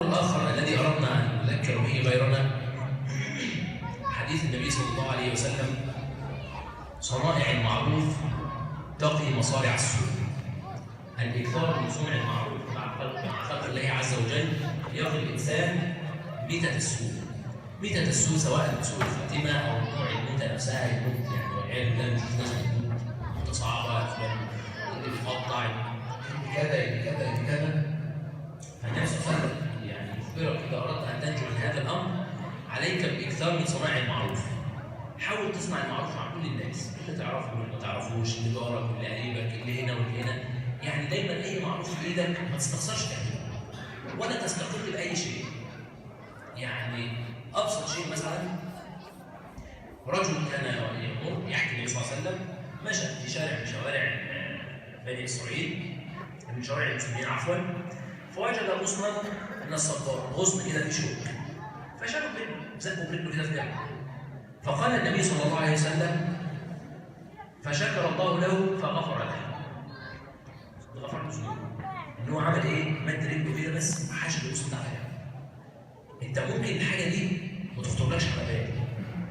الآخر الذي أردنا أن نذكر به غيرنا حديث النبي صلى الله عليه وسلم: صنائع المعروف تقي مصارع السوء. الإكثار من صنع المعروف مع خلق الله عز وجل يقي الإنسان ميتة السوء. ميتة السوء سواء سوء الخاتمة أو نوع الموتة نفسها، الموت يعني والعياذ بالله مش لازم تموت متصاعبة، فلان اللي بيتقطع كذا كذا كذا. فالنبي صلى الله عليه وسلم يعني يخبرك: إذا أردت أن تنجو من هذا الأمر عليك بالإكثار من صناع المعروف. حاول تصنع المعروف مع كل الناس، اللي تعرفه واللي ما تعرفوش، اللي جارك واللي قريبك، اللي هنا واللي هنا. يعني دايما أي معروف في إيدك ما تستخسرش تعمله ولا تستقل بأي شيء. يعني أبسط شيء مثلا، رجل كان يمر يحكي النبي صلى الله عليه وسلم، مشى في شارع من شوارع بني إسرائيل، من شوارع المسلمين عفوا، فوجد غصنا من الصبار، غصن كده في شوك، فشالوا برجله، زقوا برجله كده في جنبه. فقال النبي صلى الله عليه وسلم: فشكر الله له فغفر له. غفر له ذنوبه. ان هو عمل ايه؟ مد رجله كده بس حاشد الغصن ده عليها. انت ممكن الحاجه دي ما تخطرلكش على بالك،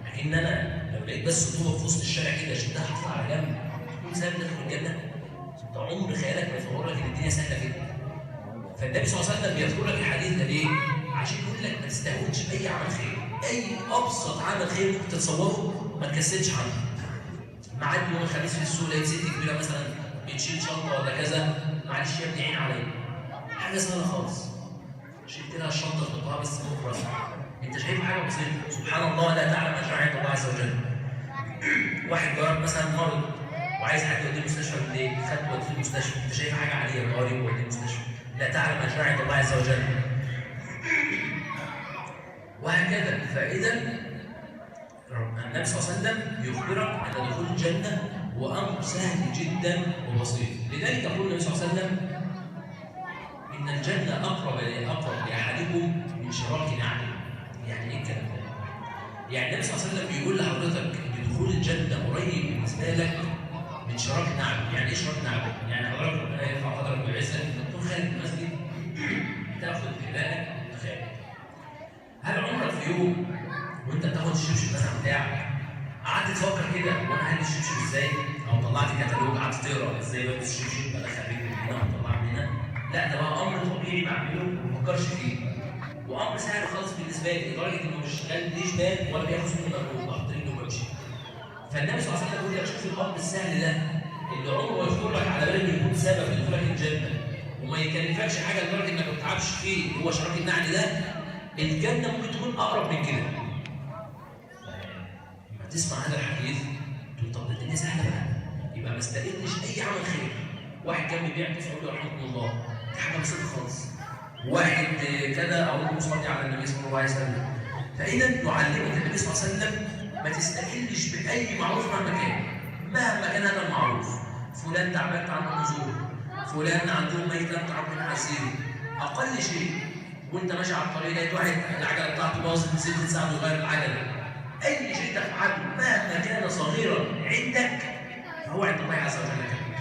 لكن انا لو لقيت بس طوبه في وسط الشارع كده شدها حطها على جنب تكون سهل تدخل الجنه. انت عمر خيالك ما يتصور لك ان الدنيا سهله كده. فالنبي صلى الله عليه وسلم بيذكر لك الحديث ده ليه؟ عشان يقول لك ما تستهونش باي عمل خير، اي ابسط عمل خير ممكن تتصوره ما تكسلش عنه. معدي يوم الخميس في السوق لقيت ست كبيره مثلا بتشيل شنطه ولا كذا، معلش يا ابني عين عليا. حاجه سهله خالص، شلت لها الشنطه تحطها بس فوق راسها. انت شايف حاجه بسيطه، سبحان الله لا تعلم ما شاء الله عز وجل. واحد جارك مثلا مرض وعايز حد يوديه المستشفى بالليل، خد وديه المستشفى، انت شايف حاجه عاديه، قريب ووديه المستشفى، لا تعلم ما شاء الله عز وجل. وهكذا. فاذا النبي صلى الله عليه وسلم يخبرك ان دخول الجنه هو امر سهل جدا وبسيط. لذلك يقول النبي صلى الله عليه وسلم: ان الجنه اقرب لاحدكم من شراك نعله. يعني ايه الكلام ده؟ يعني النبي صلى الله عليه وسلم بيقول لحضرتك ان دخول الجنه قريب بالنسبه لك من شراك نعله. يعني ايه شراك نعله؟ يعني حضرتك ربنا يرفع قدرك ويعزك انك تكون خارج من المسجد تاخذ حذائك وتخارج. هل عمرك في يوم وانت بتاخد الشبشب مثلا بتاعك قعدت تفكر كده وانا هلبس الشبشب ازاي؟ او طلعت كتالوج قعدت تقرا ازاي بلبس الشبشب، بدخل رجلي من هنا واطلعها من هنا؟ لا، ده بقى امر طبيعي بعمله وما بفكرش فيه، وامر سهل خالص بالنسبه لي لدرجه انه مش ليش بال ولا بياخد مني مجهود، بحط رجلي وبمشي. فالنبي صلى الله عليه وسلم بيقول لك: شوف الامر السهل ده اللي عمره ما يخطر لك على بالك انه يكون سبب في دخولك الجنه وما يكلفكش حاجه لدرجه انك ما تتعبش فيه، هو شراك النعل ده. الجنه ممكن تكون اقرب من كده. لما تسمع هذا الحديث تقول: طب ده الدنيا سهله بقى، يبقى ما استقلش اي عمل خير. واحد كان بيبيع كيس يقول له: رحمكم الله، دي حاجه بسيطه خالص. واحد كذا اقول له: صلي على النبي صلى الله عليه وسلم. فاذا يعلمك النبي صلى الله عليه وسلم ما تستقلش باي معروف مهما كان هذا المعروف. فلان تعبان عنه نزول، فلان عنده ميت تعبان عسير، اقل شيء وانت ماشي على الطريق لقيت واحد العجله بتاعته باظت، نسيت تساعده يغير العجله. اي شيء تفعله مهما كان صغيرا عندك فهو عند الله عز وجل كبير.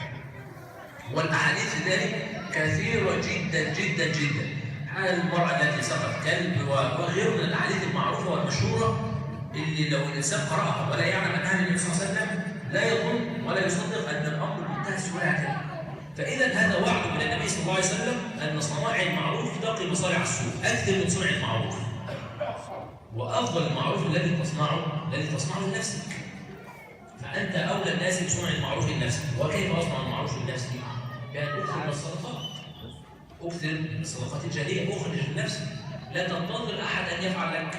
والاحاديث في ذلك كثيره جدا جدا جدا. حال المراه التي سقط كلب وغيره من الاحاديث المعروفه والمشهوره اللي لو الانسان قراها ولا يعلم انها من النبي صلى الله عليه وسلم لا يظن ولا يصدق ان الامر بمنتهى السهوله هكذا. فاذا هذا وعد من النبي صلى الله عليه وسلم ان صنائع المعروف تقي مصارع السوء. اكثر من صنع المعروف، وافضل المعروف الذي تصنعه لنفسك. فانت اولى الناس بصنع المعروف لنفسك. وكيف اصنع المعروف لنفسي؟ بان اكثر من الصدقات، اكثر من الصدقات الجاريه، اخرج لنفسك، لا تنتظر احد ان يفعل لك.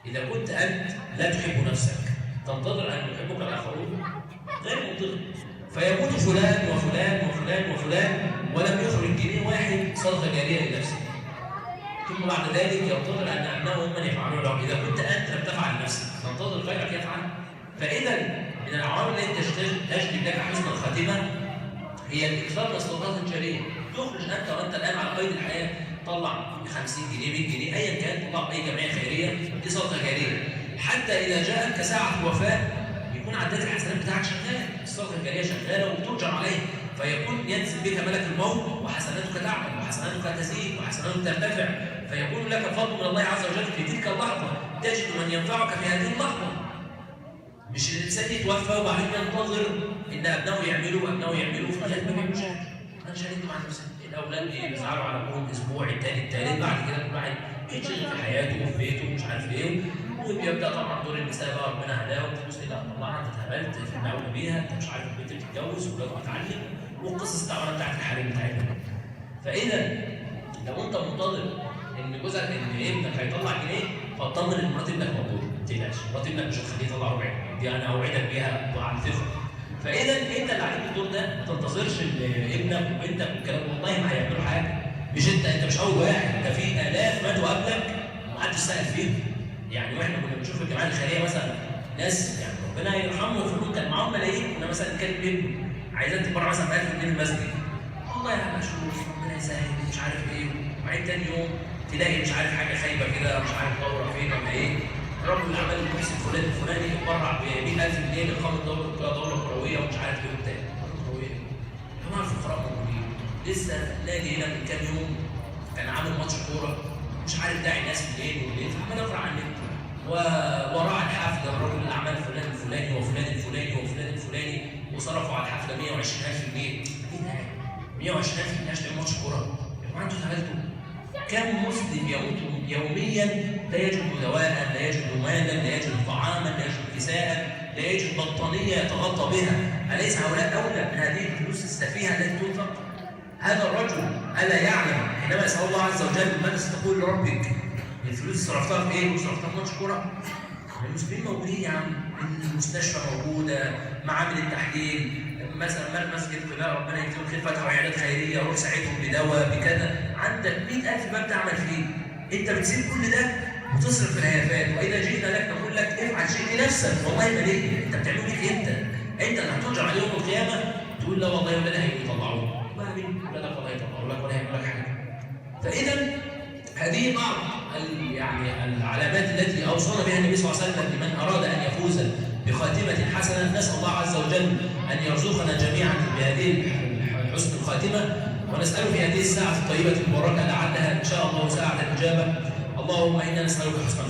اذا كنت انت لا تحب نفسك تنتظر ان يحبك الاخرون، غير منطقي. فيموت فلان وفلان وفلان وفلان ولم يخرج جنيه واحد صدقه جاريه لنفسه، ثم بعد ذلك ينتظر ان ابنائه من يفعلون له. اذا كنت انت لم تفعل لنفسك تنتظر غيرك يفعل. فاذا من العوامل التي تجلب لك حسن الخاتمه هي الاكثار من الصدقات الجاريه. تخرج انت وانت الان على قيد الحياه، طلع 50 جنيه 100 جنيه ايا كان، طلع اي جمعيه خيريه، دي صدقه جاريه. حتى اذا جاءت كساعه الوفاه يكون عداد الحسنات بتاعك شغاله، الصدقه الجاريه شغاله وبترجع عليها. فيكون ينزل بك ملك الموت وحسناتك تعمل وحسناتك تزيد وحسناتك ترتفع، فيكون لك فضل من الله عز وجل في تلك اللحظة، تجد من ينفعك في هذه اللحظة. مش الإنسان يتوفى وبعدين ينتظر إن أبنائه يعملوا في الغالب ما بيعملوش حاجة. أنا شاهدت مع نفسي الأولاد بيزعلوا على أبوهم أسبوع التاني التالت، بعد كده كل واحد بيتشغل في حياته وفي بيته ومش عارف إيه، وبيبدأ طبعا دور النساء بقى ربنا هداه وتبص لا طلعها أنت اتهبلت في المعونه بيها، أنت مش عارف البنت بتتجوز وولاد بتتعلم، والقصص التعبانة بتاعت الحريم بتاعتنا. فإذا لو أنت منتظر إن جوزك إن ابنك هيطلع جنيه، فاطمن إن مرات ابنك موجودة، ما تقلقش، مرات ابنك مش هتخليه يطلع ربع جنيه، دي أنا أوعدك بيها وعلى ثقة. فإذا أنت اللي عليك الدور ده، ما تنتظرش ابنك وبنتك والكلام، والله ما هيعملوا حاجة. مش أنت مش أول واحد، ده في آلاف ماتوا قبلك ومحدش سأل فيهم. يعني واحنا كنا بنشوف الجماعات الخيرية مثلا ناس يعني ربنا يرحمهم ويغفر كان معاهم ملايين، كنا مثلا نتكلم ابنه عايزين تبرع مثلا ب 1000 جنيه المسجد، والله يا عم اشوف ربنا يسهل مش عارف ايه، وبعدين تاني يوم تلاقي مش عارف حاجه خايبه كده مش عارف دوره فين ولا ايه، رب الاعمال المحسن فلان الفلاني اتبرع ب 100000 جنيه لاقامه دوره كرويه ومش عارف ايه وبتاع. دوره كرويه يا جماعه الفقراء موجودين. لسه نادي هنا من كام يوم كان عامل ماتش كوره مش عارف داعي الناس منين وليه، فعمال اقرا عن النت وراعى الحفله رجل الاعمال فلان الفلاني وفلان الفلاني وفلان الفلاني وصرفوا على الحفله 120000 جنيه. ايه ده؟ 120000 جنيه عشان ماتش كوره؟ يا جماعه انتوا اتهبلتوا. كم مسلم يموت يوميا لا يجد دواء، لا يجد مالا، لا يجد طعاما، لا يجد كساء، لا يجد بطانيه يتغطى بها. اليس هؤلاء اولى من هذه الفلوس السفيهه التي تنفق؟ هذا الرجل الا يعلم حينما يسال الله عز وجل ماذا ستقول لربك؟ الفلوس صرفتها في ايه؟ وصرفتها في ماتش كوره؟ المسلمين موجودين يا عم، المستشفى موجوده، معامل التحليل، مثلا مسجد قباء ربنا يكتب خير فتحوا عيادات خيريه، روح ساعدهم بدواء بكذا، عندك 100,000 باب تعمل فيه، انت بتسيب كل ده وتصرف في الهيافات، واذا جئنا لك نقول لك افعل شيء لنفسك، والله ما ليه، انت بتعمله ليك انت اللي هترجع عليه يوم القيامه تقول لا والله ولادي هيطلعوه، ما مين ولادك والله يطلعوا لك ولا هيعملوا لك حاجه. فاذا هذه بعض يعني العلامات التي اوصانا بها النبي صلى الله عليه وسلم لمن اراد ان يفوز بخاتمه حسنه. نسال الله عز وجل ان يرزقنا جميعا بهذه حسن الخاتمه، ونساله في هذه الساعه الطيبه المباركه لعلها ان شاء الله ساعه الاجابه. اللهم انا نسالك حسن الخاتمه.